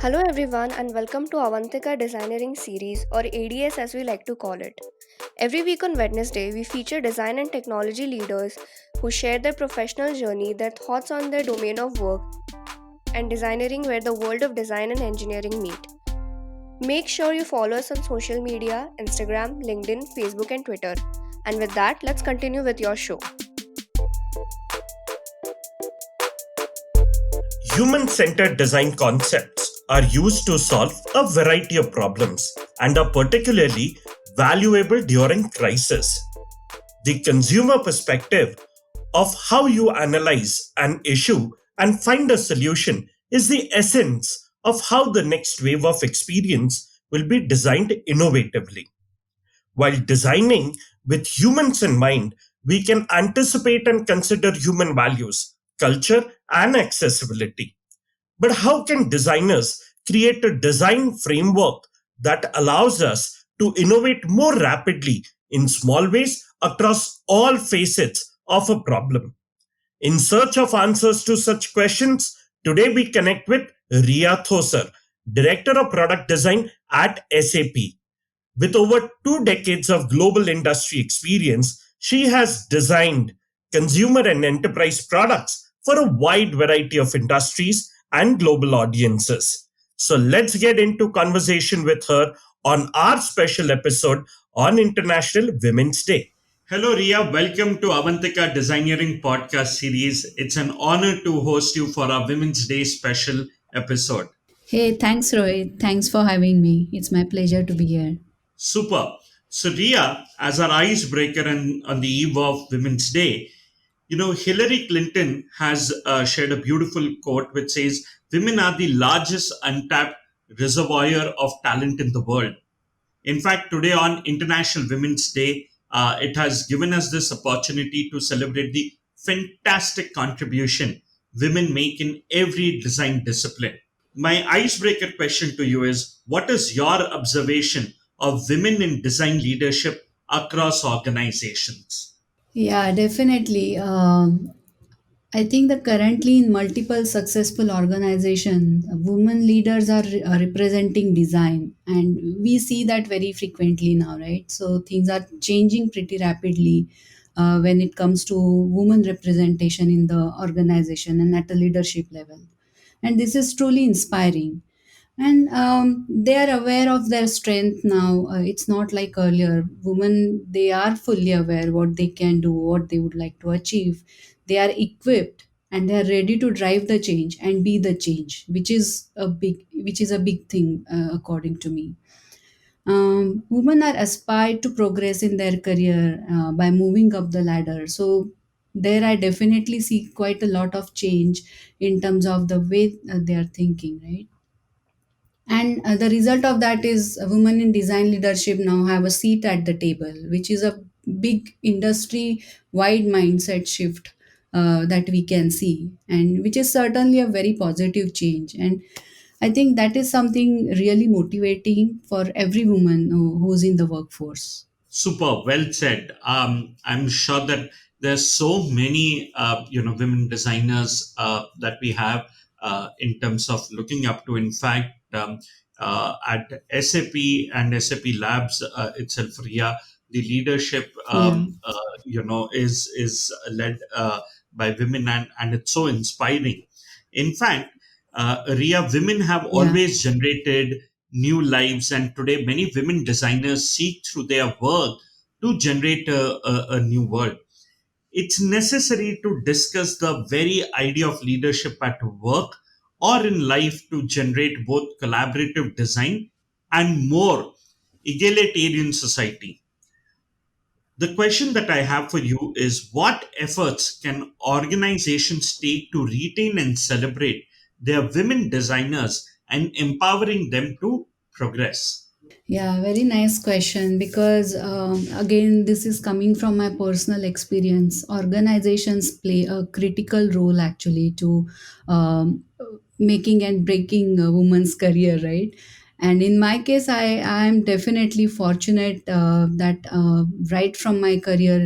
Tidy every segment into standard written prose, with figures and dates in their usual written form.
Hello everyone and welcome to Avantika Designeering Series or ADS as we like to call it. Every week on Wednesday, we feature design and technology leaders who share their professional journey, their thoughts on their domain of work, and designeering where the world of design and engineering meet. Make sure you follow us on social media Instagram, LinkedIn, Facebook, and Twitter. And with that, let's continue with your show. Human centered design concepts are used to solve a variety of problems and are particularly valuable during crisis. The consumer perspective of how you analyze an issue and find a solution is the essence of how the next wave of experience will be designed innovatively. While designing with humans in mind, we can anticipate and consider human values, culture, and accessibility. But how can designers create a design framework that allows us to innovate more rapidly in small ways across all facets of a problem? In search of answers to such questions, today we connect with Ria Thoser, Director of Product Design at SAP. With over 2 decades of global industry experience, she has designed consumer and enterprise products for a wide variety of industries and global audiences. So let's get into conversation with her on our special episode on International Women's Day. Hello, Ria. Welcome to Avantika Designeering podcast series. It's an honor to host you for our Women's Day special episode. Hey, thanks, Rohit. Thanks for having me. It's my pleasure to be here. Super. So, Ria, as our icebreaker and on the eve of Women's Day, Hillary Clinton has shared a beautiful quote which says, "Women are the largest untapped reservoir of talent in the world." In fact, today on International Women's Day, it has given us this opportunity to celebrate the fantastic contribution women make in every design discipline. My icebreaker question to you is, what is your observation of women in design leadership across organizations? Yeah, definitely. I think that currently in multiple successful organizations, women leaders are representing design, and we see that very frequently now, right? So things are changing pretty rapidly when it comes to women representation in the organization and at a leadership level, and this is truly inspiring. And they are aware of their strength now. It's not like earlier. Women, they are fully aware what they can do, what they would like to achieve. They are equipped and they are ready to drive the change and be the change, which is a big thing, according to me. Women are aspired to progress in their career by moving up the ladder. So there I definitely see quite a lot of change in terms of the way they are thinking, right? And the result of that is women in design leadership now have a seat at the table, which is a big industry wide mindset shift that we can see, and which is certainly a very positive change. And I think that is something really motivating for every woman who's in the workforce. Super, well said. I'm sure that there's so many, women designers that we have in terms of looking up to. In fact, at SAP and SAP Labs itself, Ria, the leadership, Yeah. is led by women, and it's so inspiring. In fact, Ria, women have Yeah. always generated new lives, and today many women designers seek through their work to generate a new world. It's necessary to discuss the very idea of leadership at work or in life to generate both collaborative design and more egalitarian society. The question that I have for you is, what efforts can organizations take to retain and celebrate their women designers and empowering them to progress? Yeah, very nice question, because again, this is coming from my personal experience. Organizations play a critical role actually to making and breaking a woman's career, right? And in my case, I am definitely fortunate that right from my career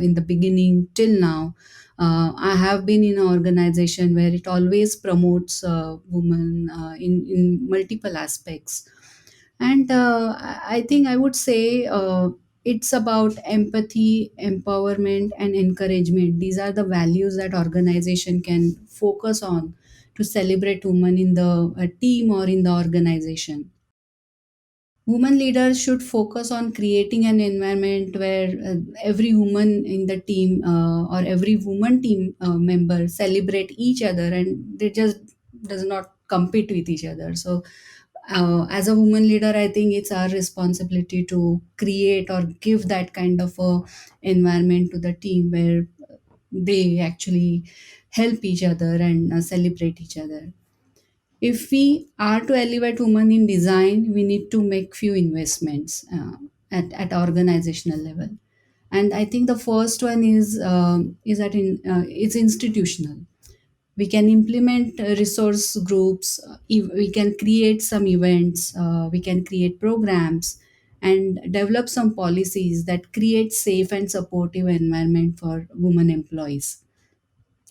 in the beginning till now, I have been in an organization where it always promotes women in multiple aspects. And I think I would say it's about empathy, empowerment, and encouragement. These are the values that organization can focus on to celebrate women in the team or in the organization. Women leaders should focus on creating an environment where every woman in the team or every woman team member celebrate each other, and they just does not compete with each other. So as a woman leader, I think it's our responsibility to create or give that kind of a environment to the team where they actually help each other and celebrate each other. If we are to elevate women in design, we need to make few investments at organizational level. And I think the first one is that it's institutional. We can implement resource groups, we can create some events, we can create programs, and develop some policies that create safe and supportive environment for women employees,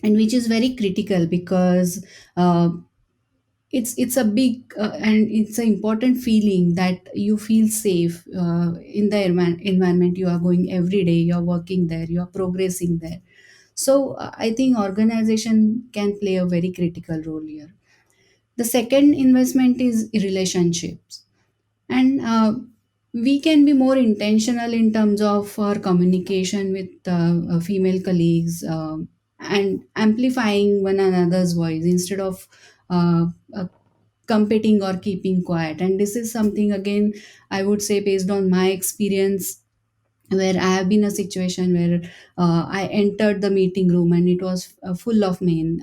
and which is very critical because it's a big and it's an important feeling that you feel safe in the environment you are going every day, you're working there, you're progressing there. So I think organization can play a very critical role here. The second investment is relationships, and we can be more intentional in terms of our communication with female colleagues, and amplifying one another's voice instead of uh, uh, competing or keeping quiet. And this is something, again, I would say, based on my experience, where I have been a situation where I entered the meeting room and it was full of men,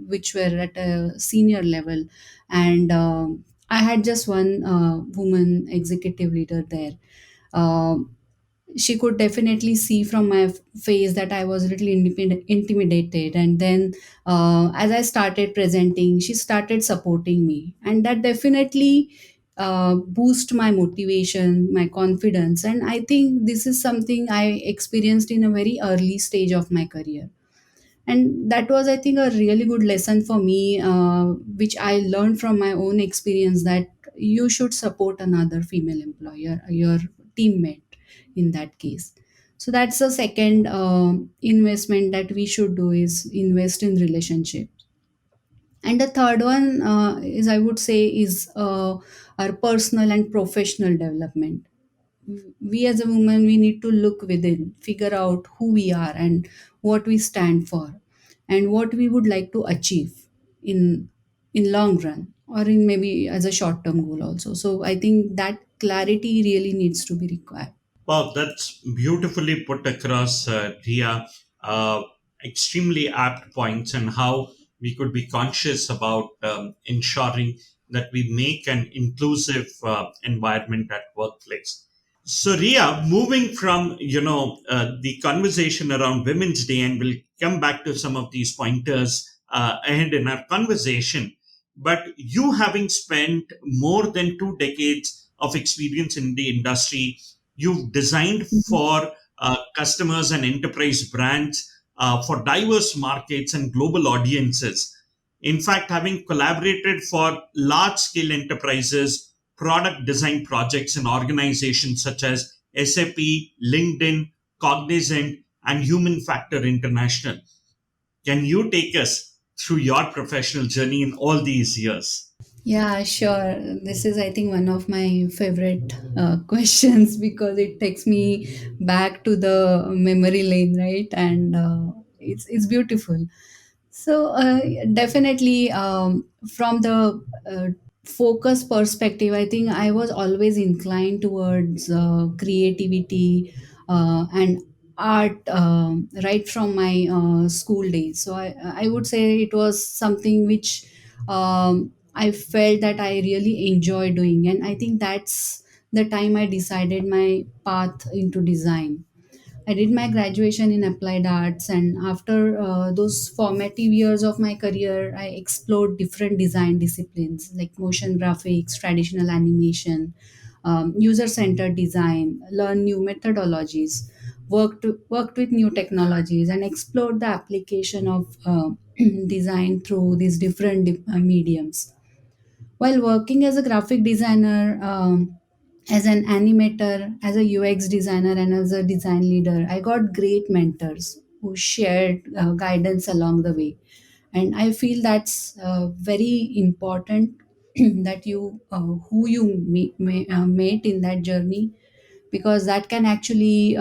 which were at a senior level, and I had just one woman executive leader there. Um she could definitely see from my face that I was a little intimidated. And then, as I started presenting, she started supporting me, and that definitely boost my motivation, my confidence. And I think this is something I experienced in a very early stage of my career, and that was, I think, a really good lesson for me, which I learned from my own experience, that you should support another female employer, your teammate, in that case. So that's the second investment that we should do, is invest in relationships. And the third one is, I would say, is our personal and professional development. We as a woman, we need to look within, figure out who we are and what we stand for, and what we would like to achieve in long run, or in maybe as a short term goal also. So I think that clarity really needs to be required. Wow, that's beautifully put across, Ria. Uh, Extremely apt points, and how we could be conscious about ensuring that we make an inclusive environment at workplace. So, Ria, moving from the conversation around Women's Day, and we'll come back to some of these pointers ahead in our conversation. But you, having spent more than 2 decades of experience in the industry, you've designed Mhm. for customers and enterprise brands for diverse markets and global audiences. In fact, having collaborated for large scale enterprises, product design projects in organizations such as SAP, LinkedIn, Cognizant, and Human Factor International. Can you take us through your professional journey in all these years? Yeah, sure. This is, I think, one of my favorite questions because it takes me back to the memory lane, right? And it's beautiful. So definitely, from the focus perspective, I think I was always inclined towards creativity and art, right from my school days. So I would say it was something which I felt that I really enjoy doing, and I think that's the time I decided my path into design. I did my graduation in applied arts, and after those formative years of my career, I explored different design disciplines like motion graphics, traditional animation, user-centered design, learn new methodologies, worked with new technologies, and explored the application of design through these different mediums. While working as a graphic designer, as an animator, as a UX designer, and as a design leader, I got great mentors who shared guidance along the way. And I feel that's very important that you who you meet in that journey, because that can actually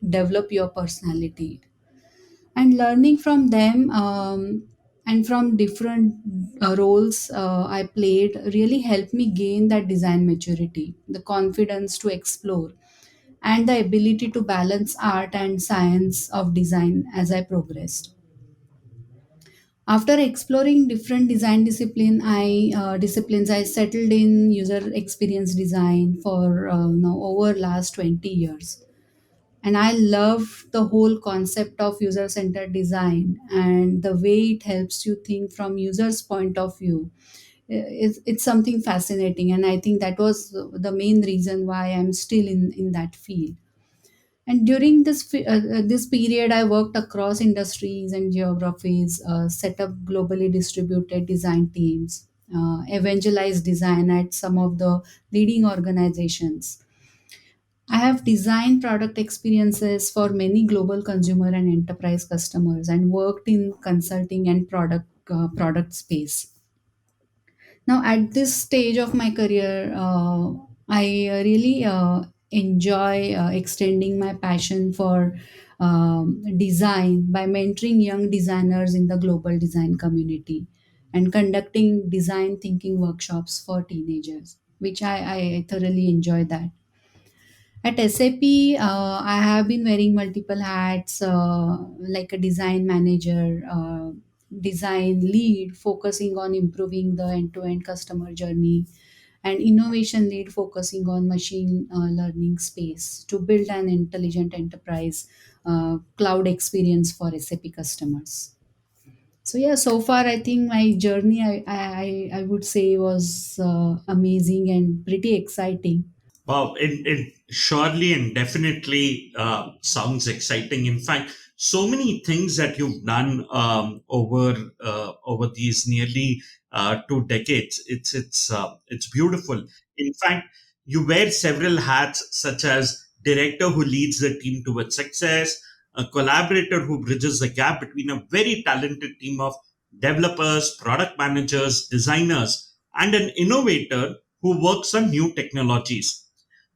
develop your personality. And learning from them, and from different roles I played, really helped me gain that design maturity, the confidence to explore, and the ability to balance art and science of design as I progressed. After exploring different design disciplines, I settled in user experience design for now over last 20 years. And I love the whole concept of user centered design and the way it helps you think from users point of view. It's something fascinating, and I think that was the main reason why I'm still in that field. And during this period, I worked across industries and geographies, set up globally distributed design teams, evangelized design at some of the leading organizations. I have designed product experiences for many global consumer and enterprise customers, and worked in consulting and product space. Now, at this stage of my career, I really enjoy extending my passion for design by mentoring young designers in the global design community and conducting design thinking workshops for teenagers, which I thoroughly enjoy that. At SAP, I have been wearing multiple hats, like a design manager, design lead, focusing on improving the end to end customer journey, and innovation lead, focusing on machine learning space to build an intelligent enterprise cloud experience for SAP customers. So yeah, so far I think my journey, I would say, was amazing and pretty exciting. Wow, it surely and definitely sounds exciting. In fact, so many things that you've done over these nearly 2 decades. It's beautiful. In fact, you wear several hats, such as director who leads the team towards success, a collaborator who bridges the gap between a very talented team of developers, product managers, designers, and an innovator who works on new technologies.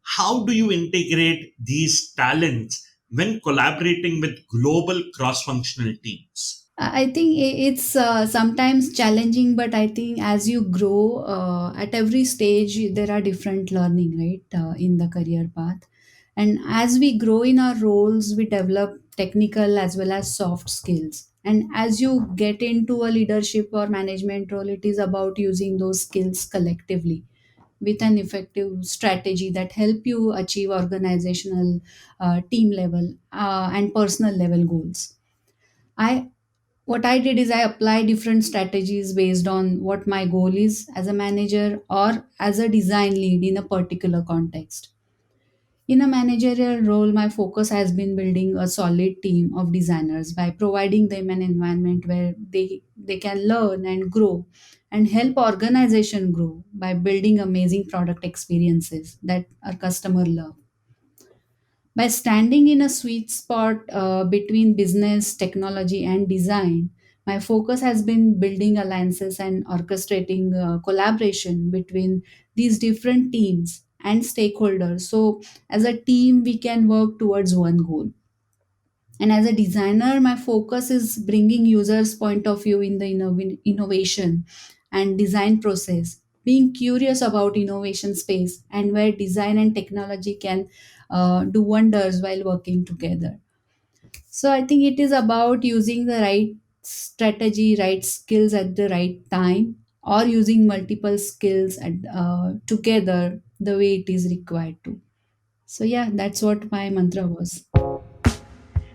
How do you integrate these talents when collaborating with global cross functional teams? I think it's sometimes challenging, but I think as you grow at every stage, there are different learning, right, in the career path. And as we grow in our roles, we develop technical as well as soft skills. And as you get into a leadership or management role, it is about using those skills collectively with an effective strategy that help you achieve organizational, team level, and personal level goals. I What I did is I apply different strategies based on what my goal is as a manager or as a design lead in a particular context. In a managerial role, my focus has been building a solid team of designers by providing them an environment where they can learn and grow, and help organization grow by building amazing product experiences that our customer love. By standing in a sweet spot between business, technology, and design, my focus has been building alliances and orchestrating collaboration between these different teams and stakeholders. So, as a team, we can work towards one goal. And as a designer, my focus is bringing users' point of view in the innovation and design process, being curious about innovation space and where design and technology can do wonders while working together. So I think it is about using the right strategy, right skills at the right time, or using multiple skills together the way it is required to. So yeah, that's what my mantra was.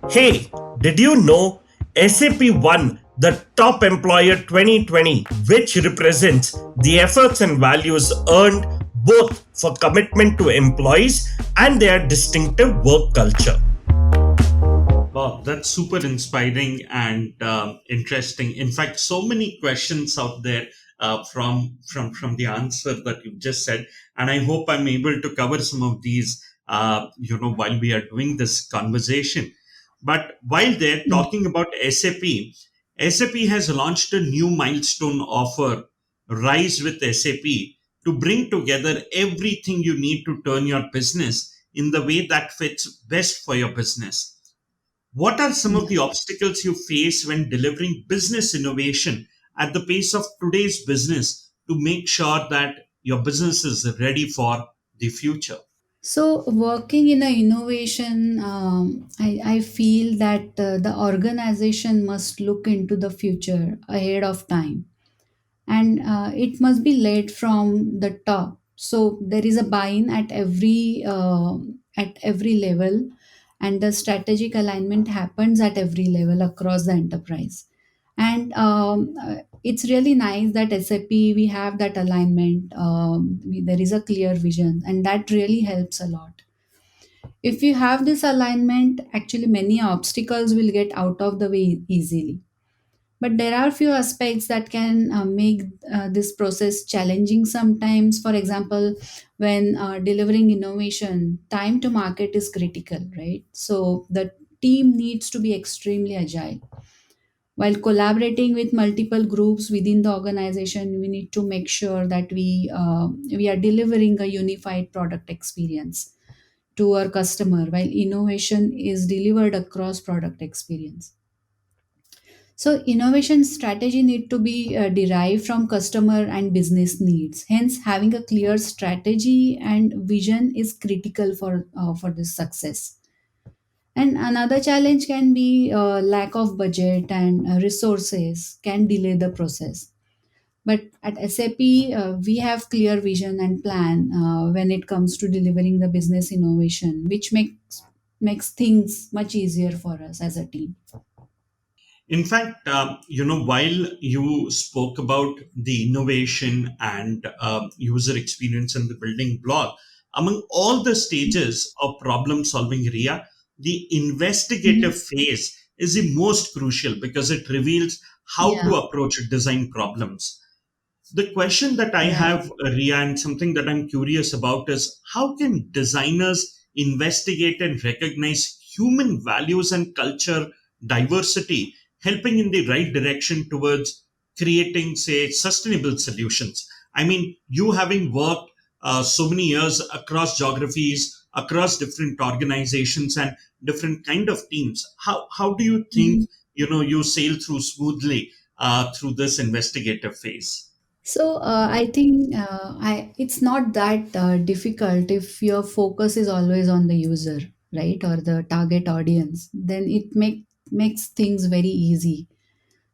Hey, did you know SAP won the Top Employer 2020, which represents the efforts and values earned both for commitment to employees and their distinctive work culture? Wow, that's super inspiring and interesting. In fact, so many questions out there from the answer that you just said, and I hope I'm able to cover some of these, while we are doing this conversation. But while they're Mm. talking about SAP, SAP has launched a new milestone offer, Rise with SAP, to bring together everything you need to turn your business in the way that fits best for your business. What are some of Yeah. the obstacles you face when delivering business innovation at the pace of today's business to make sure that your business is ready for the future? So, working in a innovation, I feel that the organization must look into the future ahead of time, and it must be led from the top. So there is a buy-in at every level, and the strategic alignment happens at every level across the enterprise. And it's really nice that SAP we have that alignment. There is a clear vision, and that really helps a lot. If you have this alignment, actually many obstacles will get out of the way easily, but there are few aspects that can make this process challenging sometimes. For example, when delivering innovation, time to market is critical, right? So the team needs to be extremely agile. While collaborating with multiple groups within the organization, we need to make sure that we are delivering a unified product experience to our customer, while innovation is delivered across product experience. So innovation strategy need to be derived from customer and business needs. Hence, having a clear strategy and vision is critical for this success. And another challenge can be lack of budget and resources can delay the process. But at SAP, we have clear vision and plan when it comes to delivering the business innovation, which makes things much easier for us as a team. In fact, while you spoke about the innovation and user experience and the building block, among all the stages of problem solving, Ria, the investigative Mhm. phase is the most crucial because it reveals how to Yeah, approach design problems. The question that I right. have, Ria, and something that I'm curious about is how can designers investigate and recognize human values and culture diversity, helping in the right direction towards creating, say, sustainable solutions? I mean, you having worked so many years across geographies, across different organizations and different kind of teams, how do you think Mhm. you sail through smoothly through this investigative phase? So I think it's not that difficult if your focus is always on the user, right, or the target audience. Then makes things very easy.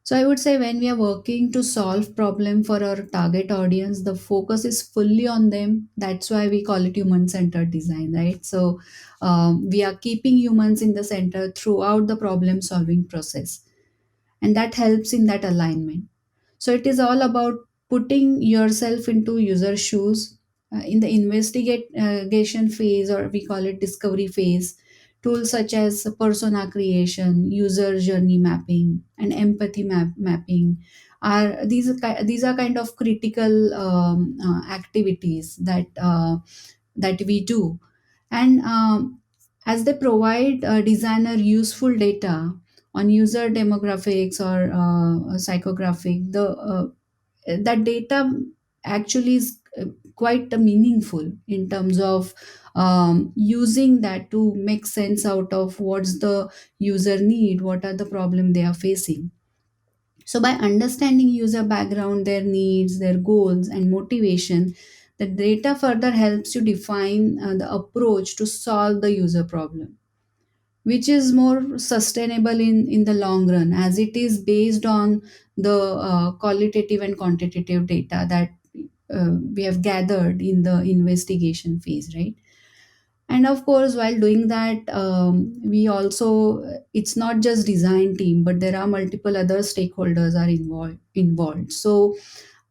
So I would say when we are working to solve problem for our target audience, the focus is fully on them. That's why we call it human-centered design, right? So we are keeping humans in the center throughout the problem-solving process, and that helps in that alignment. So it is all about putting yourself into user shoes in the investigation phase, or we call it discovery phase. Tools such as persona creation, user journey mapping, and empathy mapping are these are kind of critical activities that we do. And as they provide designer useful data on user demographics or psychographic, the that data actually is quite meaningful in terms of using that to make sense out of what's the user need, what are the problem they are facing. So by understanding user background, their needs, their goals and motivation, the data further helps you define the approach to solve the user problem, which is more sustainable in the long run, as it is based on the qualitative and quantitative data that we have gathered in the investigation phase, right? And of course, while doing that, we also, it's not just design team, but there are multiple other stakeholders are involved. So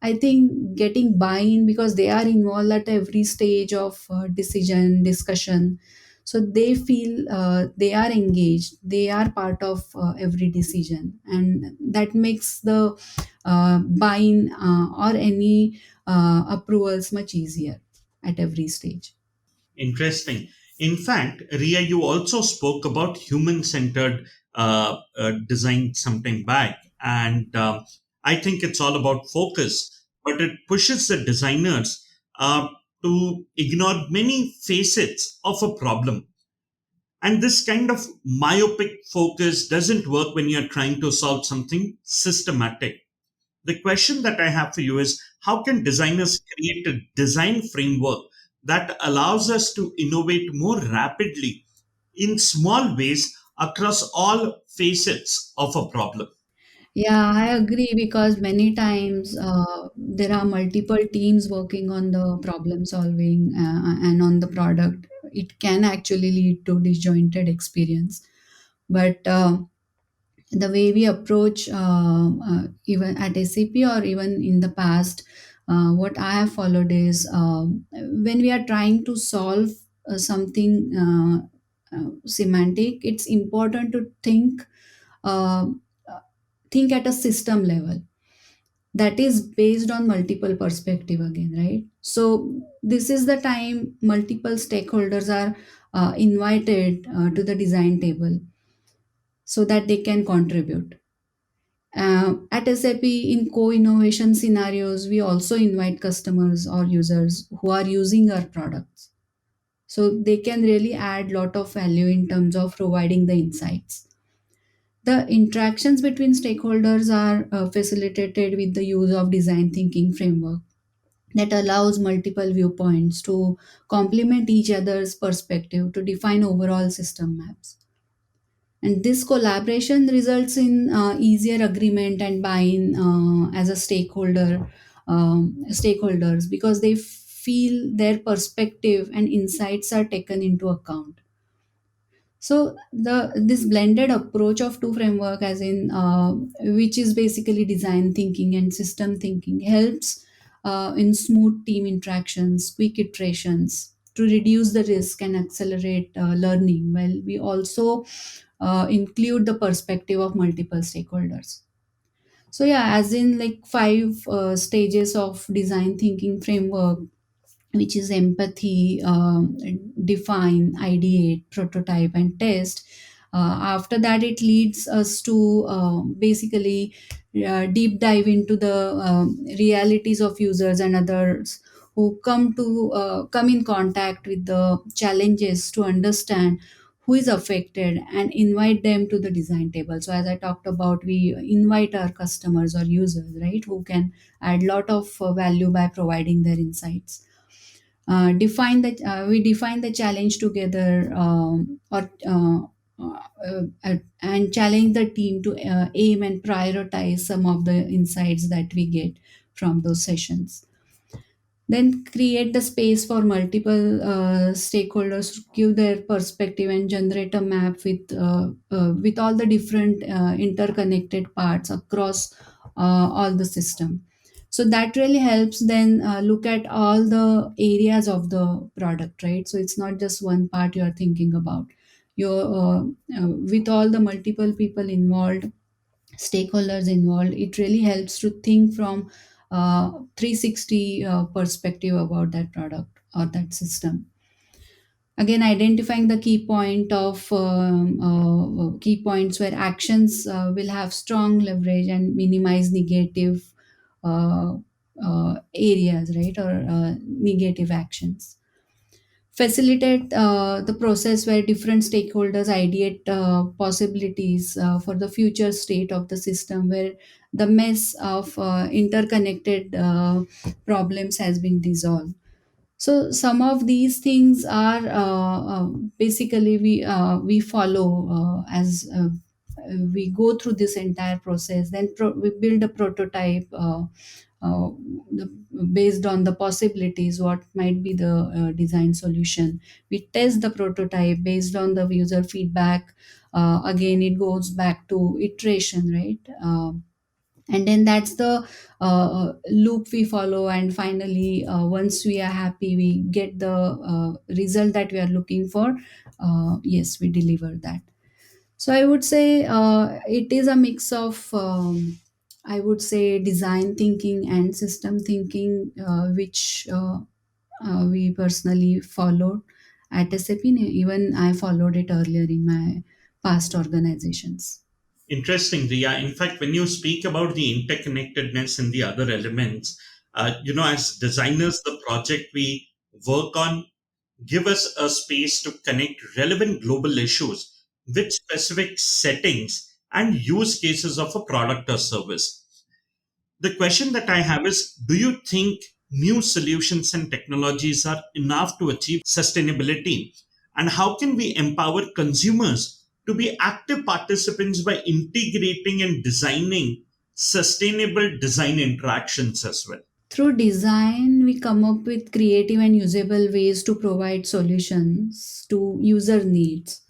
I think getting buy-in, because they are involved at every stage of decision discussion, so they feel they are engaged, they are part of every decision, and that makes the buy-in or any approvals much easier at every stage. Interesting. In fact, Ria, you also spoke about human centered design sometime back. And I think it's all about focus, but it pushes the designers uh, to ignore many facets of a problem. And this kind of myopic focus doesn't work when you're trying to solve something systematic. The question that I have for you is, how can designers create a design framework that allows us to innovate more rapidly in small ways across all facets of a problem? Yeah, I agree, because many times there are multiple teams working on the problem solving and on the product. It can actually lead to disjointed experience. But the way we approach, even at SAP or even in the past, what I have followed is, when we are trying to solve something semantic, it's important to uh, think at a system level that is based on multiple perspective again, right? So this is the time multiple stakeholders are invited to the design table so that they can contribute. At SAP, in co-innovation scenarios, we also invite customers or users who are using our products, so they can really add lot of value in terms of providing the insights. The interactions between stakeholders are facilitated with the use of design thinking framework that allows multiple viewpoints to complement each other's perspective to define overall system maps. And this collaboration results in easier agreement and buy-in as a stakeholders, because they feel their perspective and insights are taken into account. So the this blended approach of two framework, as in which is basically design thinking and system thinking, helps in smooth team interactions, quick iterations to reduce the risk and accelerate learning, while we also include the perspective of multiple stakeholders. So yeah, as in like five stages of design thinking framework, which is empathy, define, ideate, prototype, and test. After that, it leads us to basically deep dive into the realities of users and others who come in contact with the challenges, to understand who is affected and invite them to the design table. So as I talked about, we invite our customers or users, right, who can add lot of value by providing their insights. We define the challenge together, or and challenge the team to aim and prioritize some of the insights that we get from those sessions. Then create the space for multiple stakeholders to give their perspective and generate a map with all the different interconnected parts across all the system. So that really helps then look at all the areas of the product, right? So it's not just one part you are thinking about. You're with all the multiple people involved, stakeholders involved, it really helps to think from 360 perspective about that product or that system. Again, identifying the key points where actions will have strong leverage and minimize negative uh, areas, right, or negative actions. Facilitate the process where different stakeholders ideate possibilities for the future state of the system, where the mess of interconnected problems has been dissolved. So some of these things are basically we follow as we go through this entire process. Then we build a prototype the, based on the possibilities, what might be the design solution. We test the prototype based on the user feedback. Again, it goes back to iteration, right? And then that's the loop we follow, and finally once we are happy, we get the result that we are looking for. Yes, we deliver that. So I would say it is a mix of I would say design thinking and system thinking, which we personally followed at SAP. Even I followed it earlier in my past organizations. Interesting, Ria. In fact, when you speak about the interconnectedness and the other elements, as designers, the project we work on give us a space to connect relevant global issues with specific settings and use cases of a product or service. The question that I have is, do you think new solutions and technologies are enough to achieve sustainability? And how can we empower consumers to be active participants by integrating and designing sustainable design interactions as well? Through design, we come up with creative and usable ways to provide solutions to user needs.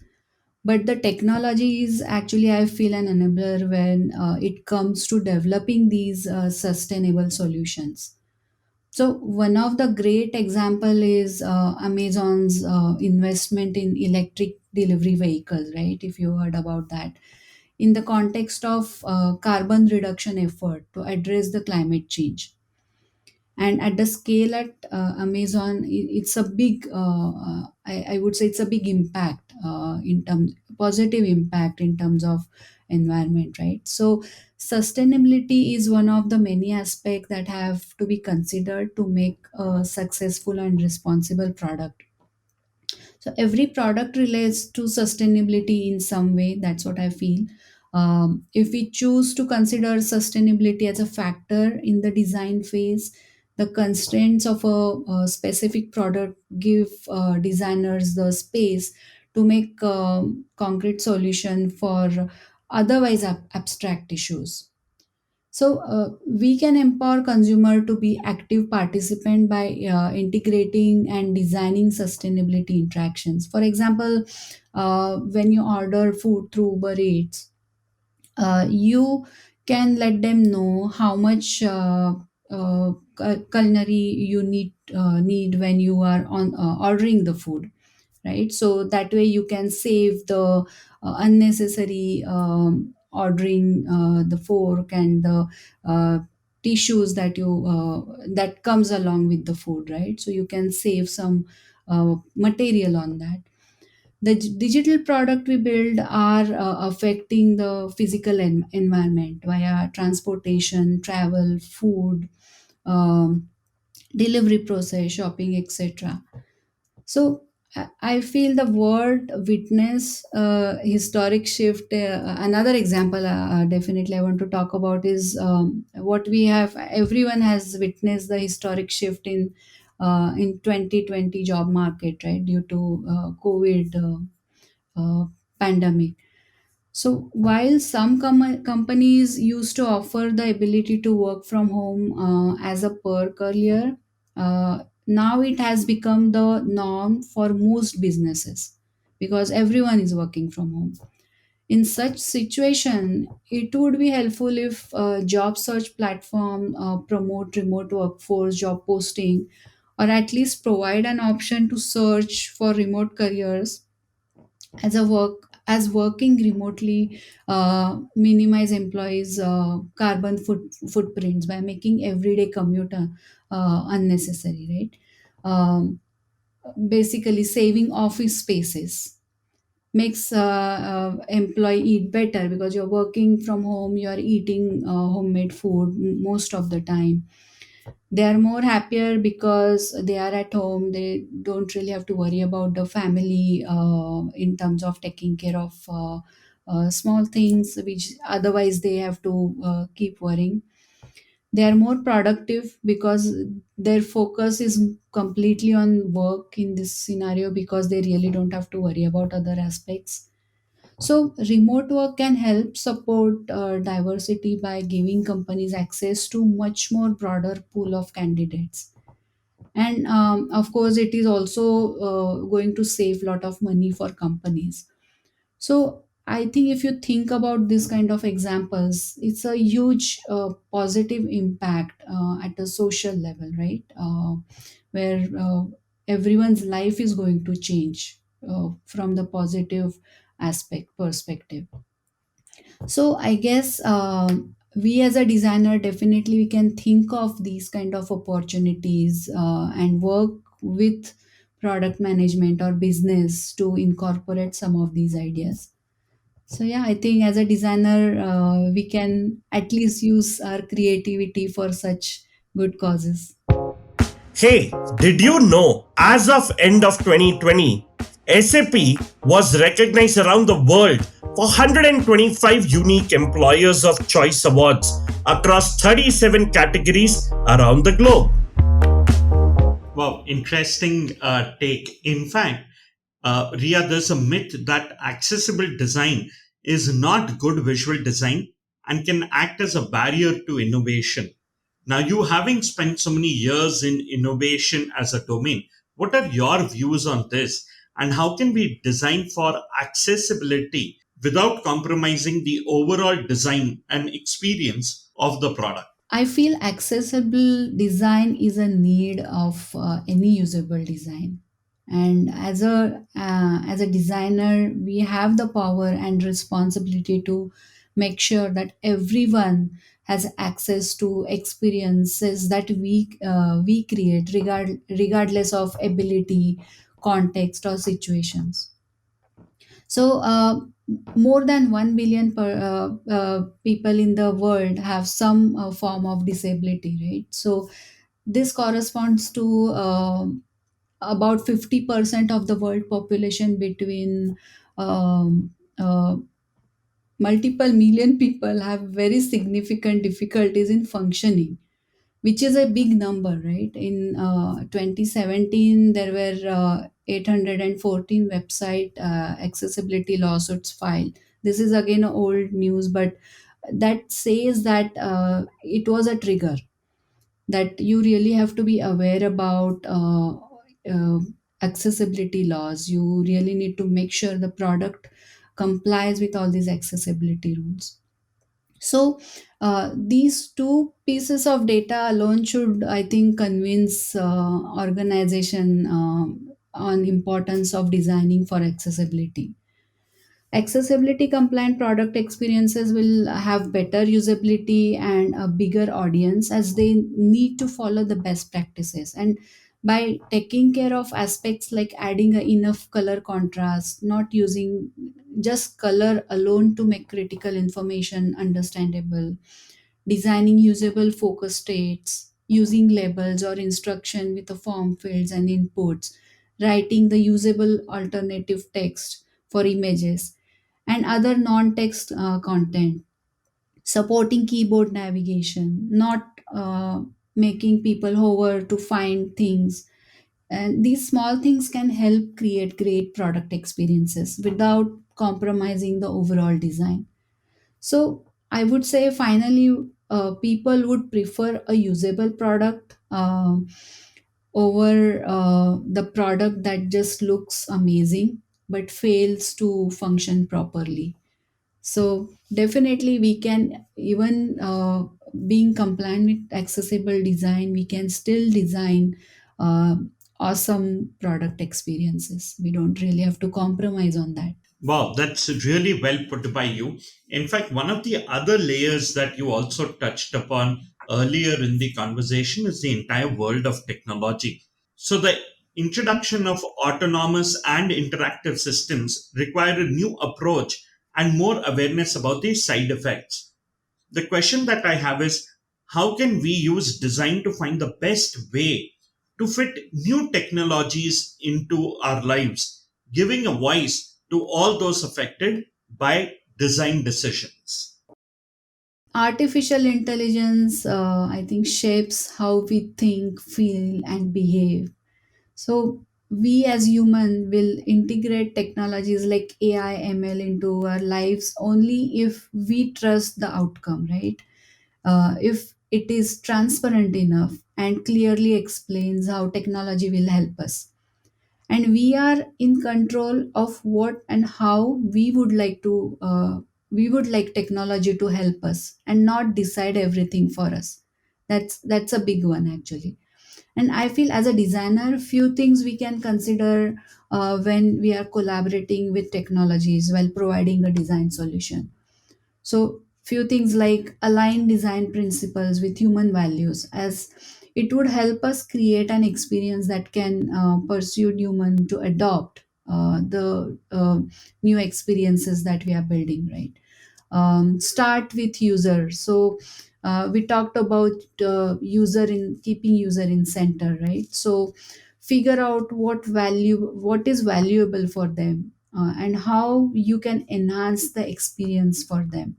But the technology is actually, I feel, an enabler when it comes to developing these sustainable solutions. So one of the great example is Amazon's investment in electric delivery vehicles, right? If you heard about that, in the context of carbon reduction effort to address the climate change. And at the scale at Amazon, it's a big I would say it's a big impact, in terms positive impact in terms of environment, right? So sustainability is one of the many aspects that have to be considered to make a successful and responsible product. So every product relates to sustainability in some way. That's what I feel. If we choose to consider sustainability as a factor in the design phase, the constraints of a specific product give designers the space to make concrete solution for otherwise abstract issues. So we can empower consumer to be active participant by integrating and designing sustainability interactions. For example, when you order food through Uber Eats, you can let them know how much culinary you need when you are on ordering the food, right? So that way you can save the unnecessary ordering the fork and the tissues that you that comes along with the food, right? So you can save some material on that. The digital product we build are affecting the physical environment via transportation, travel, food, um, delivery process, shopping, etc. So I feel the word witness historic shift. Another example, definitely I want to talk about is what we have. Everyone has witnessed the historic shift in 2020 job market, right, due to COVID pandemic. So while some companies used to offer the ability to work from home as a perk earlier, now it has become the norm for most businesses because everyone is working from home. In such situation, it would be helpful if job search platform promote remote workforce job posting, or at least provide an option to search for remote careers as working remotely minimize employees carbon footprints by making everyday commute unnecessary, right? Basically saving office spaces makes employee eat better because you're working from home, you're eating homemade food most of the time. They are more happier because they are at home. They don't really have to worry about the family in terms of taking care of small things which otherwise they have to keep worrying. They are more productive because their focus is completely on work in this scenario because they really don't have to worry about other aspects. So, remote work can help support diversity by giving companies access to much more broader pool of candidates. And of course, it is also going to save lot of money for companies. So I think if you think about this kind of examples, it's a huge positive impact at a social level, right? Where everyone's life is going to change from the positive aspect perspective. So I guess we as a designer definitely we can think of these kind of opportunities and work with product management or business to incorporate some of these ideas. So yeah, I think as a designer, we can at least use our creativity for such good causes. Hey, did you know as of end of 2020, SAP was recognized around the world for 125 unique employers of choice awards across 37 categories around the globe. Wow, interesting take. In fact, Ria, there's a myth that accessible design is not good visual design and can act as a barrier to innovation. Now, you having spent so many years in innovation as a domain, what are your views on this? And how can we design for accessibility without compromising the overall design and experience of the product? I feel accessible design is a need of any usable design. And as a designer, we have the power and responsibility to make sure that everyone has access to experiences that we create regardless of ability, context, or situations. So, more than 1 billion people in the world have some form of disability, right? So, this corresponds to about 50% of the world population between um, uh, multiple million people have very significant difficulties in functioning, which is a big number, right? In 2017, there were 814 website accessibility lawsuits filed. This is again old news, but that says that it was a trigger that you really have to be aware about uh, accessibility laws. You really need to make sure the product complies with all these accessibility rules. So these two pieces of data alone should, I think, convince organization on importance of designing for accessibility. Accessibility compliant product experiences will have better usability and a bigger audience as they need to follow the best practices. And by taking care of aspects like adding a enough color contrast, not using just color alone to make critical information understandable, designing usable focus states, using labels or instruction with the form fields and inputs, writing the usable alternative text for images and other non-text content, supporting keyboard navigation, not making people hover to find things. And these small things can help create great product experiences without compromising the overall design. So I would say finally, people would prefer a usable product over the product that just looks amazing but fails to function properly. So definitely, we can even being compliant with accessible design, we can still design uh, awesome product experiences. We don't really have to compromise on that. Wow, that's really well put by you. In fact, one of the other layers that you also touched upon earlier in the conversation is the entire world of technology. So, the introduction of autonomous and interactive systems require a new approach and more awareness about the side effects. The question that I have is, how can we use design to find the best way to fit new technologies into our lives, giving a voice to all those affected by design decisions? Artificial intelligence, I think, shapes how we think, feel, and behave. So we as human will integrate technologies like AI, ML into our lives only if we trust the outcome, right? If it is transparent enough and clearly explains how technology will help us, and we are in control of what and how we would like technology to help us and not decide everything for us. That's a big one actually. And I feel as a designer, few things we can consider when we are collaborating with technologies while providing a design solution. So, few things like align design principles with human values, as it would help us create an experience that can persuade human to adopt the new experiences that we are building, right? Start with user. So we talked about user in keeping user in center, right? So figure out what is valuable for them, and how you can enhance the experience for them.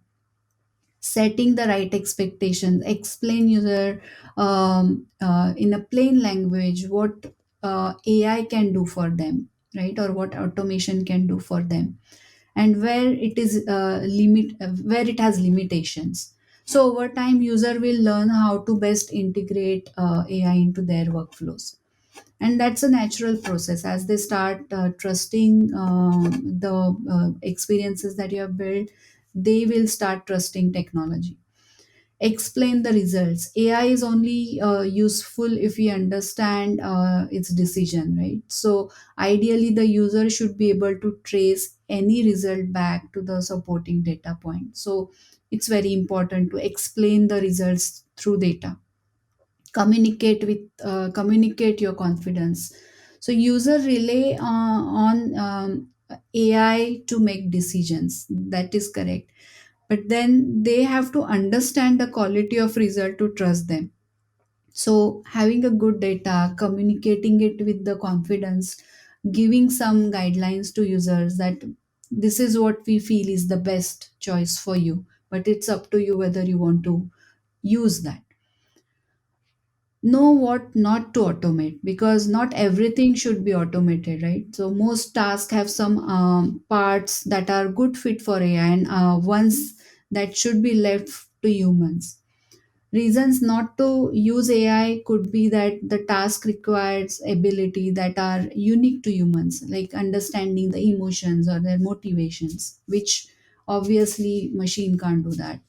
Setting the right expectations, explain user in a plain language what AI can do for them, right? Or what automation can do for them, and where it is where it has limitations. So over time user will learn how to best integrate AI into their workflows, and that's a natural process. As they start trusting the experiences that you have built, they will start trusting technology. Explain the results. AI is only useful if we understand its decision, right? So ideally the user should be able to trace any result back to the supporting data point. So it's very important to explain the results through data. Communicate your confidence. So user rely on AI to make decisions, that is correct, but then they have to understand the quality of result to trust them. So having a good data, communicating it with the confidence, giving some guidelines to users that this is what we feel is the best choice for you, but it's up to you whether you want to use that. Know what not to automate, because not everything should be automated, right? So most tasks have some parts that are good fit for AI, and ones that should be left to humans. Reasons not to use AI could be that the task requires ability that are unique to humans, like understanding the emotions or their motivations, which obviously machine can't do that.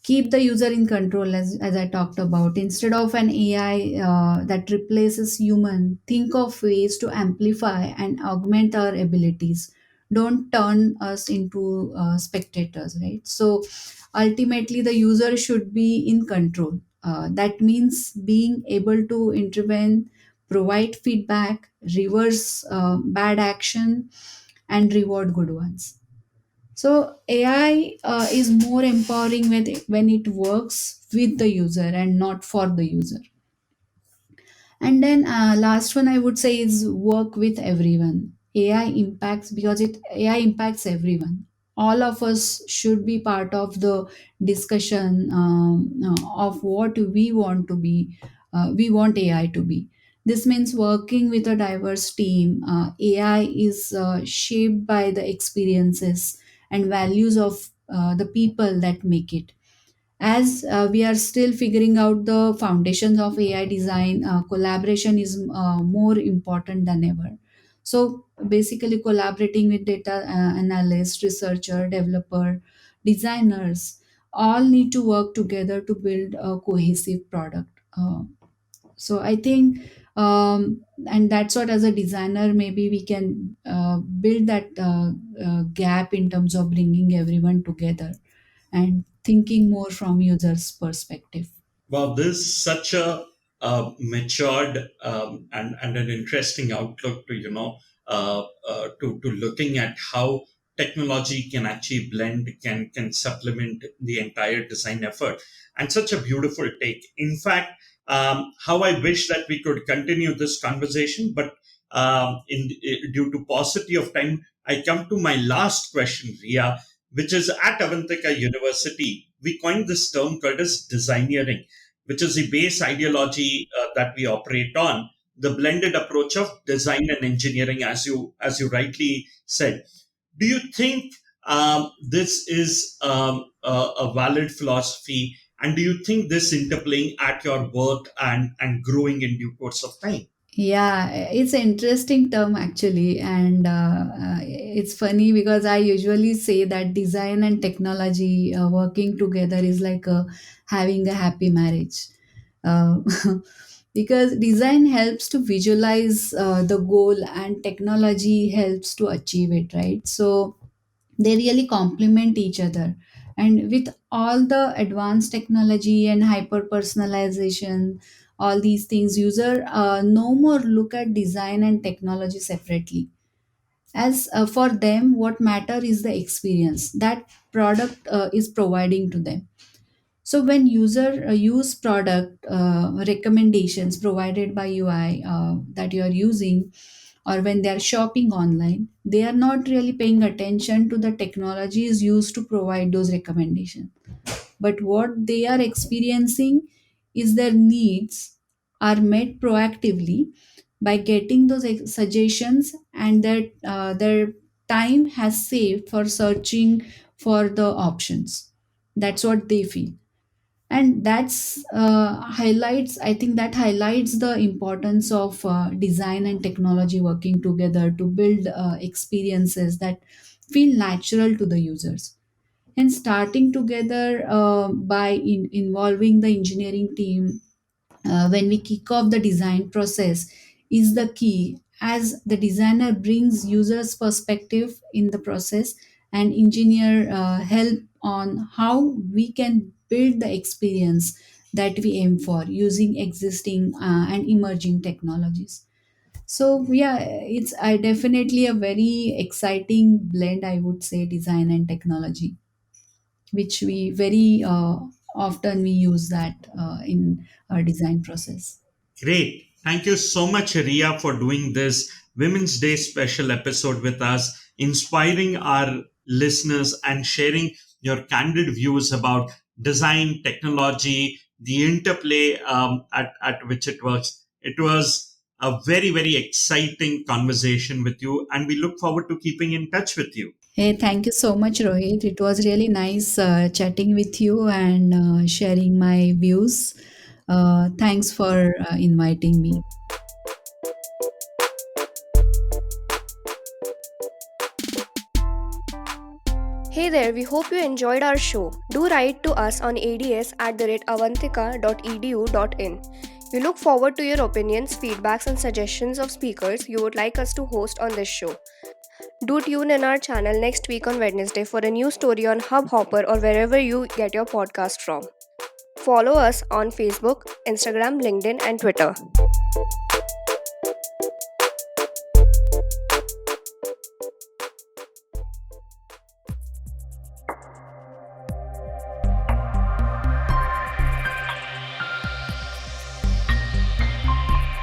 Keep the user in control, as I talked about. Instead of an AI that replaces human, think of ways to amplify and augment our abilities. Don't turn us into spectators, right? So ultimately the user should be in control. That means being able to intervene, provide feedback, reverse bad action, and reward good ones. So AI is more empowering when it works with the user and not for the user. And then last one I would say is work with everyone. AI impacts because it AI impacts everyone. All of us should be part of the discussion of what we want to be. We want AI to be. This means working with a diverse team. AI is shaped by the experiences and values of the people that make it. As we are still figuring out the foundations of AI design, collaboration is more important than ever. So basically, collaborating with data analysts, researcher, developer, designers, all need to work together to build a cohesive product. So I think, and that's what as a designer, maybe we can build that gap in terms of bringing everyone together and thinking more from users perspective. Well, this is such a matured and an interesting outlook to to looking at how technology can actually blend, can supplement the entire design effort, and such a beautiful take. In fact, how I wish that we could continue this conversation, but due to paucity of time, I come to my last question, Ria, which is at Avantika University, we coined this term called as designeering, which is the base ideology that we operate on. the blended approach of design and engineering, as you rightly said. Do you think this is a valid philosophy, and do you think this interplaying at your work and growing in due course of time? Yeah, it's an interesting term actually, and it's funny because I usually say that design and technology working together is like having a happy marriage. Uh, because design helps to visualize the goal and technology helps to achieve it, right? So they really complement each other. And with all the advanced technology and hyper personalization, all these things, user no more look at design and technology separately. As for them, what matter is the experience that product is providing to them. So when user use product recommendations provided by UI that you are using, or when they are shopping online, they are not really paying attention to the technologies used to provide those recommendations. But what they are experiencing is their needs are met proactively by getting those suggestions, and that their time has saved for searching for the options. That's what they feel. And that's highlights I think that highlights the importance of design and technology working together to build experiences that feel natural to the users. And starting together by involving the engineering team when we kick off the design process is the key, as the designer brings users perspective in the process and engineer help on how we can build the experience that we aim for using existing and emerging technologies. So yeah, it's definitely a very exciting blend, I would say, design and technology, which we very often we use that in our design process. Great. Thank you so much, Ria, for doing this Women's Day special episode with us, inspiring our listeners and sharing your candid views about design, technology, the interplay at which it works. It was a very, very exciting conversation with you, and we look forward to keeping in touch with you. Hey, thank you so much, Rohit. It was really nice chatting with you and sharing my views. Thanks for inviting me. Hey there, we hope you enjoyed our show. Do write to us on ads@avantika.edu.in. We look forward to your opinions, feedbacks, and suggestions of speakers you would like us to host on this show. Do tune in our channel next week on Wednesday for a new story on Hubhopper or wherever you get your podcast from. Follow us on Facebook, Instagram, LinkedIn, and Twitter.